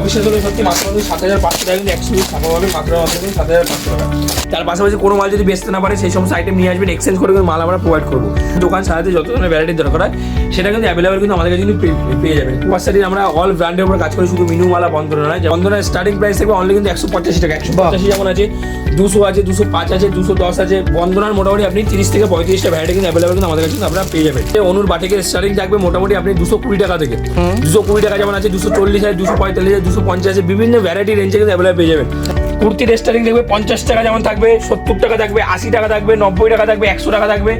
অবিশ্বাস্য সত্যি মাত্র 7,500 টাকা কিন্তু 100 পিস ছাপা পাবে মাত্র 7,500 টাকা। তার পাশাপাশি কোনো মাল যদি বেচতে না পারে সেই সমস্ত আইটেম নিয়ে আসবেন, এক্সচেঞ্জ করে কিন্তু মাল আমরা প্রোভাইড করবো। দোকান সারাতে যত ধরনের ভ্যারাইটির দরকার হয় সেটা কিন্তু অ্যাভেলেবেল কিন্তু আমাদের কাছে কিন্তু পেয়ে যাবেন। কুয়াশাটির আমরা অল ব্র্যান্ডের উপর কাজ করি, শুধু মিনু মালা বন্ধনা নয়। বন্ধনার স্টার্টিং প্রাইস থাকবে অনলি কিন্তু 185 টাকা। 185 যেমন আছে, 200 আছে, 205 আছে, 210 আছে। বন্ধনার মোটামুটি আপনি 30 থেকে 35টা ভ্যারাইটি কিন্তু অ্যাভেলেবেল কিন্তু আমাদের কাছে কিন্তু আপনারা পেয়ে যাবেন। অনুর বাটিকের স্টার্টিং থাকবে মোটামুটি আপনি 220 টাকা থেকে। 220 টাকা যেমন আছে, 240 আছে, 245 আছে, 250 আছে, বিভিন্ন ভ্যারাইটি রেঞ্জে কিন্তু অ্যাভেলেবেল পেয়ে যাবেন। কুর্তির স্টার্টিং দেখবে 50 টাকা যেমন থাকবে, 70 টাকা থাকবে, 80 টাকা থাকবে, 90 টাকা থাকবে, 100 টাকা থাকবে,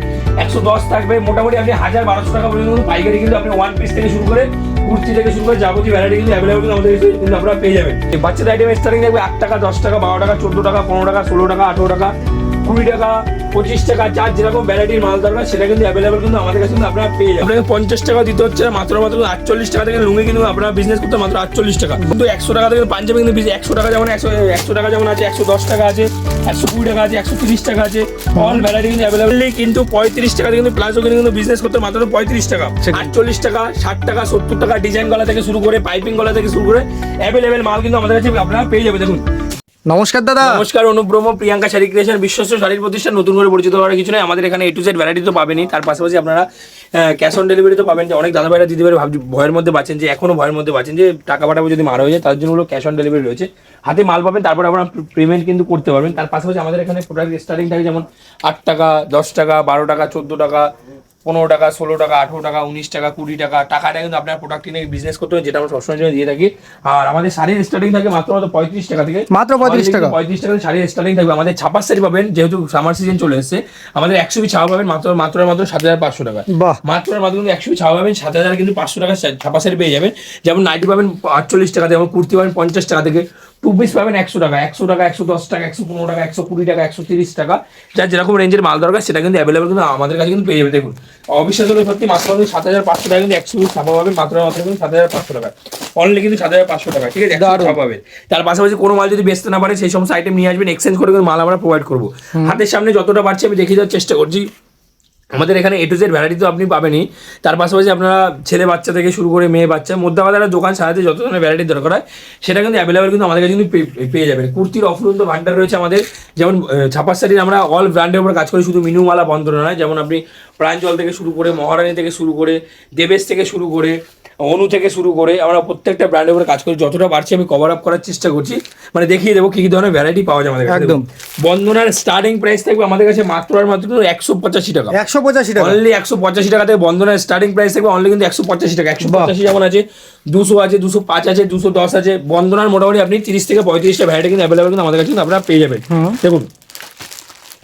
110 থাকবে। মোটামুটি আপনি 1000-1200 টাকা পর্যন্ত পাইকারি কিন্তু আপনি ওয়ান পিস থেকে শুরু করে কুর্তি থেকে শুরু করে যাবতীয় ভ্যারাইটি কিন্তু অ্যাভেলেবল কিন্তু আমাদের কিন্তু আপনারা পেয়ে যাবেন। বাচ্চাদের আইটেম স্টার্টিং থাকবে 8 টাকা, 10 টাকা, 12 টাকা, 14 টাকা, 15 টাকা, 16 টাকা, 18 টাকা, 20 টাকা, 25 টাকা। যার যেরকম ভ্যারাইটির মাল দরকার সেটা কিন্তু অ্যাভেলেবল কিন্তু আমাদের কাছে কিন্তু আপনারা পেয়ে যাবেন। আপনাকে 50 টাকা দিতে হচ্ছে মাত্র 48 টাকা থেকে লুঙ্গি কিন্তু আপনারা বিজনেস করতে মাত্র 48 টাকা। কিন্তু 100 টাকা থেকে পাঞ্জাবি কিন্তু 100 টাকা যেমন 100 টাকা যেমন আছে, 110 টাকা আছে, 120 টাকা আছে, 130 টাকা আছে। অল ভ্যারাইটি কিন্তু অ্যাভেলেবল। কিন্তু 35 টাকা থেকে কিন্তু প্লাজো কিন্তু বিজনেস করতে মাত্র 35 টাকা। 48 টাকা, 60 টাকা, 70 টাকা ডিজাইন গলা থেকে শুরু করে পাইপিং গলা থেকে শুরু করে অ্যাভেলেবল মাল কিন্তু আমাদের কাছে আপনারা পেয়ে যাবেন। দেখুন, নমস্কার দাদা। নমস্কার, অনুব্রহ্ম প্রিয়াঙ্কা শাড়ি ক্রিয়েশন, বিশ্বস্ত শাড়ির প্রতিষ্ঠান। নতুন করে পরিচিত হওয়ার কিছু নয়, আমাদের এখানে A to Z ভ্যারাইটি তো পাবেনই, তার পাশাপাশি আপনারা ক্যাশ অন ডেলিভারি তো পাবেন। যে অনেক দাদা ভাইরা দিতে পারে ভয়ের মধ্যে বাঁচেন, যে এখনো ভয়ের মধ্যে বাঁচেন যে টাকা পাঠাবো যদি মারা হয়ে যায়, তার জন্য হলো ক্যাশ অন ডেলিভারি রয়েছে। হাতে মাল পাবেন, তারপর আপনারা পেমেন্ট কিন্তু করতে পারবেন। তার পাশাপাশি আমাদের এখানে প্রোডাক্ট স্টার্টিং থাকে যেমন 8 টাকা, 10 টাকা, 12 টাকা, 14 টাকা, 15 টাকা, 16 টাকা, 18 টাকা, 19 টাকা, 20 টাকা। টাকাটা কিন্তু আপনার প্রোডাক্ট কিনে বিজনেস করতে হবে, যেটা আমরা সবসময় জন্য দিয়ে থাকি। আর আমাদের শাড়ির স্টার্টিং থাকে মাত্র 35 টাকা থেকে। মাত্র 35 টাকা। 35 টাকা শাড়ির স্টার্টিং থাকবে। আমাদের ছাপা শাড়ি পাবেন, যেহেতু সামার সিজন চলে এসেছে, আমাদের 100 পিস ছাপা পাবেন মাত্র 7,500 টাকা। মাত্র 100 পিস ছাপা পাবেন 7,000 কিন্তু 500 টাকা ছাপা শাড়ি পেয়ে যাবেন। যেমন নাইটি পাবেন 48 টাকা, যেমন কুর্তি পাবেন 50 টাকা থেকে। 2 পিস পাবেন 100 টাকা, 100 টাকা, 110 টাকা, 115 টাকা, 120 টাকা, 130 টাকা। যার যেরকম রেঞ্জের মাল দরকার সেটা কিন্তু অ্যাভেলেবল কিন্তু আমাদের কাছে কিন্তু পেয়ে যাবে। দেখুন, অবিশ্বাস্য সত্যি মাত্র 7,500 টাকা কিন্তু 100 পিস ছাপা পাবেন মাত্র 7,500 টাকা। অনলি কিন্তু 7,500 টাকা, ঠিক আছে, ছাপা পাবেন। তার পাশাপাশি কোনো মাল যদি বেচতে না পারে সেই সমস্ত আইটেম নিয়ে আসবেন, এক্সচেঞ্জ করে কিন্তু মাল আমরা প্রোভাইড করবো। হাতের সামনে যতটা পারছি আমি দেখিয়ে দেওয়ার চেষ্টা করছি। আমাদের এখানে A to Z ভ্যারাইটি তো আপনি পাবেনই, তার পাশাপাশি আপনারা ছেলে বাচ্চা থেকে শুরু করে মেয়ে বাচ্চা মধ্যবাজারের দোকান সারাতে যত ধরনের ভ্যারাইটির দরকার হয় সেটা কিন্তু অ্যাভেলেবেল কিন্তু আমাদের কাছে কিন্তু পেয়ে যাবেন। কুর্তির অফুরন্ত ভান্ডার রয়েছে আমাদের। যেমন ছাপার শাড়ির আমরা অল ব্র্যান্ডের উপর কাজ করি, শুধু মিনু মালা বন্ধনা নয়। যেমন আপনি প্রাঞ্জল থেকে শুরু করে, মহারানী থেকে শুরু করে, দেবেশ থেকে শুরু করে, অনু থেকে শুরু করে আমরা প্রত্যেকটা ব্র্যান্ডের উপরে কাজ করি। যতটা পারছি আমি কভার আপ করার চেষ্টা করছি, মানে দেখিয়ে দেবো কি কি ধরনের ভ্যারাইটি পাওয়া যায় আমাদের কাছে। একদম বন্ধনার স্টার্টিং প্রাইস থাকবে আমাদের কাছে মাত্র 185 টাকা। 185 টাকা, অনলি 185 টাকা থেকে বন্ধনার স্টার্টিং প্রাইস থাকবে অনলি কিন্তু 185 টাকা। 185 যেমন আছে, 200 আছে, 205 আছে, 210 আছে। বন্ধনার মোটামুটি আপনি 30 থেকে 35টা ভ্যারাইটি কিন্তু অ্যাভেলেবল কিন্তু আমাদের কাছে কিন্তু আপনারা পেয়ে যাবেন। দেখুন,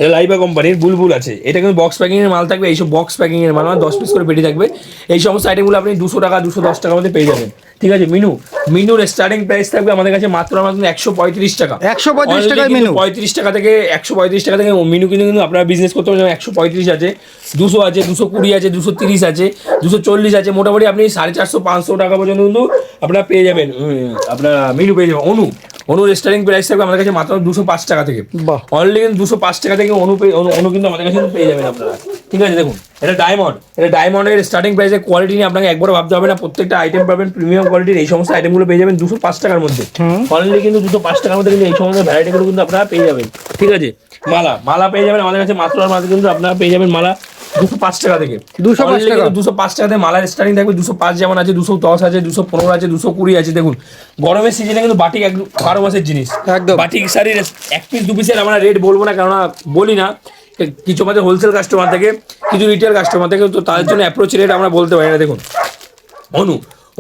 এটা লাইবা কোম্পানির বুলবুল আছে, এটা কিন্তু বক্স প্যাকিং এর মাল থাকবে। এইসব বক্স প্যাকিং এর মাল 10 পিস করে পেটি থাকবে। এই সমস্ত আইটেমগুলো আপনি 200 টাকা, 210 টাকার মধ্যে পেয়ে যাবেন, ঠিক আছে। মিনুর স্টার্টিং প্রাইস থাকবে আমাদের কাছে মাত্র 135 টাকা। 135 টাকায় মিনু। 35 টাকা থেকে 135 টাকা থেকে মিনু কিন্তু আপনারা বিজনেস করতে পারবেন। 135 আছে, 200 আছে, 220 আছে, 230 আছে, 240 আছে। মোটামুটি আপনি 450-500 টাকা পর্যন্ত কিন্তু আপনারা পেয়ে যাবেন। আপনারা মিনু পেয়ে যাবেন। অনুর স্টার্টিং প্রাইস থাকবে আমাদের কাছে মাত্র 205 টাকা থেকে। অনলি কিন্তু 205 টাকা থেকে অনু কিন্তু আমাদের কাছে পেয়ে যাবেন আপনারা, ঠিক আছে। দেখুন, এটা ডায়মন্ডের স্টার্টিং প্রাইসে কোয়ালিটি নিয়ে আপনাকে একবারও ভাবতে হবে না। প্রত্যেকটা আইটেম পাবেন প্রিমিয়াম কোয়ালিটির। এই সমস্ত আইটেমগুলো পেয়ে যাবেন 205 টাকার মধ্যে। অনলি কিন্তু 205 টাকার মধ্যে কিন্তু এই সমস্ত ভ্যারাইটিগুলো কিন্তু আপনারা পেয়ে যাবেন, ঠিক আছে। মালা পেয়ে যাবেন আমাদের কাছে মাত্র কিন্তু আপনারা পেয়ে যাবেন মালা 205 টাকা থেকে। 205 টাকা থেকে মালার স্টার্টিং থাকবে। 205 যেমন আছে, 210 আছে, 215 আছে, 220 আছে। দেখুন, গরমের সিজনে কিন্তু বাটিক 12 মাসের জিনিস। বাটিক শাড়ির 1 পিস 2 পিসের আমরা রেট বলবো না, কেননা বলি না। কিছু আমাদের হোলসেল কাস্টমার থাকে, কিছু রিটেল কাস্টমার থাকে, তো তাদের জন্য অ্যাপ্রোচ রেট আমরা বলতে পারি না। দেখুন,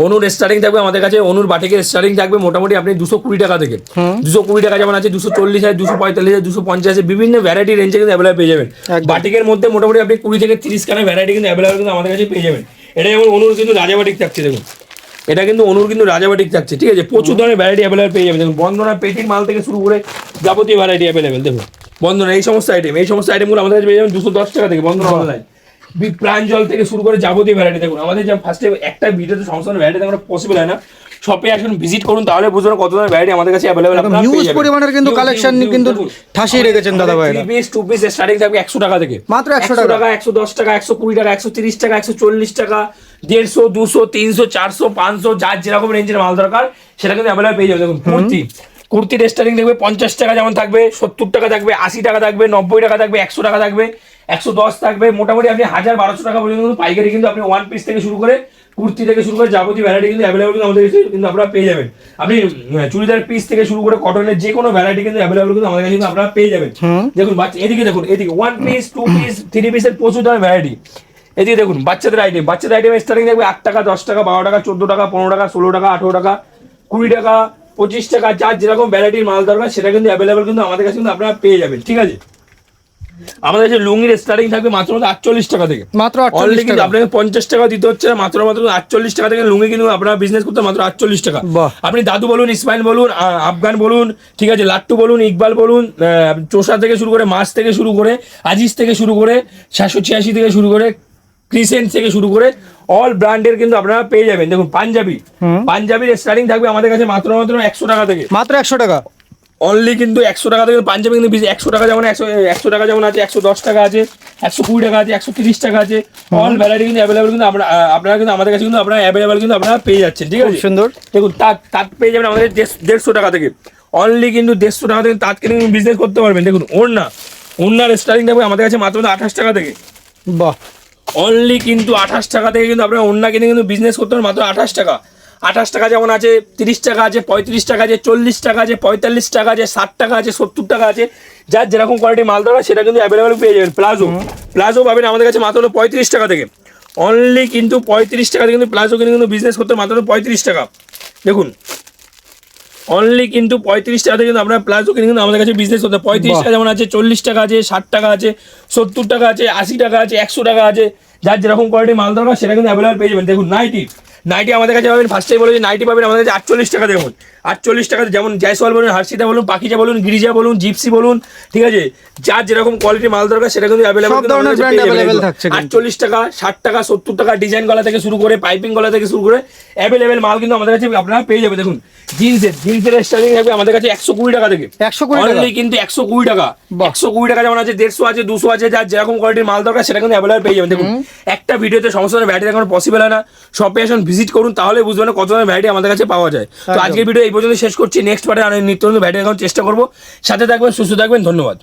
অনুর স্টার্টিং থাকবে আমাদের কাছে, অনুর বাটিকের স্টার্টিং থাকবে মোটামুটি আপনি 220 টাকা থেকে। 220 টাকা যেমন আছে, 240 আছে, 245 আছে, 250 আছে, বিভিন্ন ভ্যারাইটি রেঞ্জে কিন্তু অ্যাভেলেবল পেয়ে যাবেন। বাটিকের মধ্যে মোটামুটি আপনি 20 থেকে 30 খানা ভ্যারাইটি কিন্তু অ্যাভেলেবল কিন্তু আমাদের কাছে পেয়ে যাবেন। এটা যেমন অনুর কিন্তু রাজা বাটিক থাকছে। দেখুন, এটা কিন্তু অনুর কিন্তু রাজা বাটিক থাকছে, ঠিক আছে। প্রচুর ধরনের ভ্যারাইটি অ্যাভেলেবল পেয়ে যাবেন। দেখুন, বন্ধনা পেটির মাল থেকে শুরু করে যাবতীয় ভ্যারাইটি অ্যাভেলেবল। দেখুন, বন্ধনা এই সমস্ত আইটেমগুলো আমাদের কাছে পেয়ে যাবেন 210 টাকা থেকে। বন্ধনা অনলাইন প্রাঞ্জল থেকে শুরু করে যাবতীয় ভ্যারাইটি। দেখুন, আমাদের যে ফার্স্টে একটা ভিডিওতে সমস্ত ভ্যারাইটি দেখানো পসিবল হয় না। শপে আসুন, ভিজিট করুন, তাহলে বুঝবেন কত ধরনের ভ্যারাইটি আমাদের কাছে অ্যাভেলেবল। আপনারা হিউজ পরিমাণের কিন্তু কালেকশন কিন্তু ঠাসিয়ে রেখেছেন দাদা ভাই। 2 পিস স্টার্টিং থাকবে 100 টাকা থেকে। মাত্র 100 টাকা, 110 টাকা, 120 টাকা, 130 টাকা, 140 টাকা, 150, 200, 300, 400, 500 যার যেরকম রেঞ্জের মাল দরকার সেটা কিন্তু অ্যাভেলেবল পেয়ে যাবে। দেখুন কুর্তির স্টার্টিং দেখবে 50 টাকা যেমন থাকবে, 70 টাকা থাকবে, 80 টাকা থাকবে, 90 টাকা থাকবে, 100 টাকা থাকবে, 110 থাকবে, মোটামুটি আপনি 1000-1200 টাকা পর্যন্ত পাইকারি কিন্তু আপনি ওয়ান পিস থেকে শুরু করে কুর্তি থেকে শুরু করে যাবতীয় ভ্যারাইটি কিন্তু অ্যাভেলেবল কিন্তু আমাদের কাছে কিন্তু আপনারা পেয়ে যাবেন। আপনি চুড়িদার পিস থেকে শুরু করে কটনের যে কোনো ভ্যারাইটি কিন্তু অ্যাভেলেবল কিন্তু আমাদের কাছে কিন্তু আপনারা পেয়ে যাবেন। দেখুন এদিকে দেখুন, এদিকে one piece, two piece, three পিসের প্রচুর ধরনের ভ্যারাইটি। এদিকে দেখুন বাচ্চাদের আইটেম স্টার্টিং থাকবে 8 টাকা, 10 টাকা, 12 টাকা, 14 টাকা, 15 টাকা, 16 টাকা, 18 টাকা, 20 টাকা, 25 টাকা, যার যেরকম ভ্যারাইটির মাল দরকার সেটা কিন্তু অ্যাভেলেবল কিন্তু আমাদের কাছে কিন্তু আপনারা পেয়ে যাবেন। ঠিক আছে, আমাদের কাছে লুঙ্গির স্টার্টিং থাকবে মাত্র 48 টাকা থেকে, মাত্র অলরেডি 48 কিন্তু টাকা। আপনাকে 50 টাকা দিতে হচ্ছে না, মাত্র 48 টাকা থেকে লুঙ্গি কিন্তু আপনারা বিজনেস করতে মাত্র 48 টাকা। বাহ। আপনি দাদু বলুন, ইসমাইল বলুন, আফগান বলুন, ঠিক আছে, লাট্টু বলুন, ইকবাল বলুন, চোষা থেকে শুরু করে, মাছ থেকে শুরু করে, আজিজ থেকে শুরু করে, 786 থেকে শুরু করে, ক্রিসেন্ট থেকে শুরু করে অল ব্র্যান্ডের কিন্তু আপনারা পেয়ে যাবেন। দেখুন পাঞ্জাবির স্টার্টিং থাকবে আমাদের কাছে মাত্র 100 টাকা থেকে, মাত্র 100 টাকা অনলি কিন্তু 100 টাকা থেকে পাঞ্জাবি কিন্তু 100 টাকা যেমন 100 টাকা যেমন আছে, 110 টাকা আছে, 120 টাকা আছে, 130 টাকা আছে, অল ভ্যারাইটি কিন্তু অ্যাভেলেবল কিন্তু আপনারা কিন্তু আমাদের কাছে কিন্তু আপনারা অ্যাভেলেবল কিন্তু আপনারা পেয়ে যাচ্ছেন। ঠিক আছে, সুন্দর। দেখুন তাঁত পেয়ে যাবেন আমাদের 150 টাকা থেকে, অনলি কিন্তু 150 টাকা থেকে তাঁত কিনে বিজনেস করতে পারবেন। দেখুন ওড়নার স্টার্টিং থাকবে আমাদের কাছে মাত্র 28 টাকা থেকে, বাহ, অনলি কিন্তু 28 টাকা থেকে কিন্তু আপনারা ওড়না কিনে কিন্তু বিজনেস করতে পারেন মাত্র 28 টাকা। 28 টাকা যেমন আছে, 30 টাকা আছে, 35 টাকা আছে, 40 টাকা আছে, 45 টাকা আছে, 60 টাকা আছে, 70 টাকা আছে, যার যেরকম কোয়ালিটি মাল দরকার সেটা কিন্তু অ্যাভেলেবল পেয়ে যাবেন। প্লাজো পাবেন আমাদের কাছে মাত্র 35 টাকা থেকে, অনলি কিন্তু 35 টাকা থেকে কিন্তু প্লাজো কিনে কিন্তু বিজনেস করতে মাত্র 35 টাকা। দেখুন অনলি কিন্তু 35 টাকা থেকে কিন্তু আপনারা প্লাজো কিনে কিন্তু আমাদের কাছে বিজনেস করতে, 35 টাকা যেমন আছে, 40 টাকা আছে, 60 টাকা আছে, 70 টাকা আছে, 80 টাকা আছে, 100 টাকা আছে, যার যেরকম কোয়ালিটি মাল দরকার সেটা কিন্তু অ্যাভেলেবল পেয়ে যাবেন। দেখুন নাইটি আমাদের কাছে পাবেন, ফার্স্টেই বলে যে নাইটি পাবেন আমাদের কাছে 48 টাকা। দেখুন 48 টাকা, যেমন জয়সওয়াল বলুন, হার্ষিতা বলুন, পাখিজা বলুন, গিরিজা বলুন, জিপসি বলুন, ঠিক আছে, যার যেরকম কোয়ালিটি মাল দরকার সেটা কিন্তু অ্যাভেলেবল সব ধরনের ব্র্যান্ড অ্যাভেলেবল থাকছে কিন্তু। 48 টাকা, 60 টাকা, 70 টাকা, ডিজাইন গলা থেকে শুরু করে, পাইপিং গলা থেকে শুরু করে অ্যাভেলেবল মাল কিন্তু আমাদের কাছে আপনারা পেয়ে যাবেন। দেখুন জিন্সের স্টার্টিং থাকবে আমাদের কাছে 120 টাকা থেকে, 120 টাকা অনলি কিন্তু 120 টাকা। বাহ। 120 টাকা যেমন আছে, 150 আছে, 200 আছে, যার যেরকম কোয়ালিটির মাল দরকার সেটা কিন্তু অ্যাভেলেবল পেয়ে যাবেন। দেখুন একটা ভিডিওতে সমস্ত ধরনের ভ্যারাইটি এখন পসিবল হয় না, শপে আসুন, ভিজিট করুন, তাহলে বুঝবেন কত ধরনের ভ্যারাইটি আমাদের কাছে পাওয়া যায়। তো একদম। আজকের ভিডিও এই পর্যন্ত শেষ করছি, নেক্সট পার্টে নিত্য নতুন ভ্যারাইটি এখন চেষ্টা করবো। সাথে থাকবেন, সুস্থ থাকবেন, ধন্যবাদ।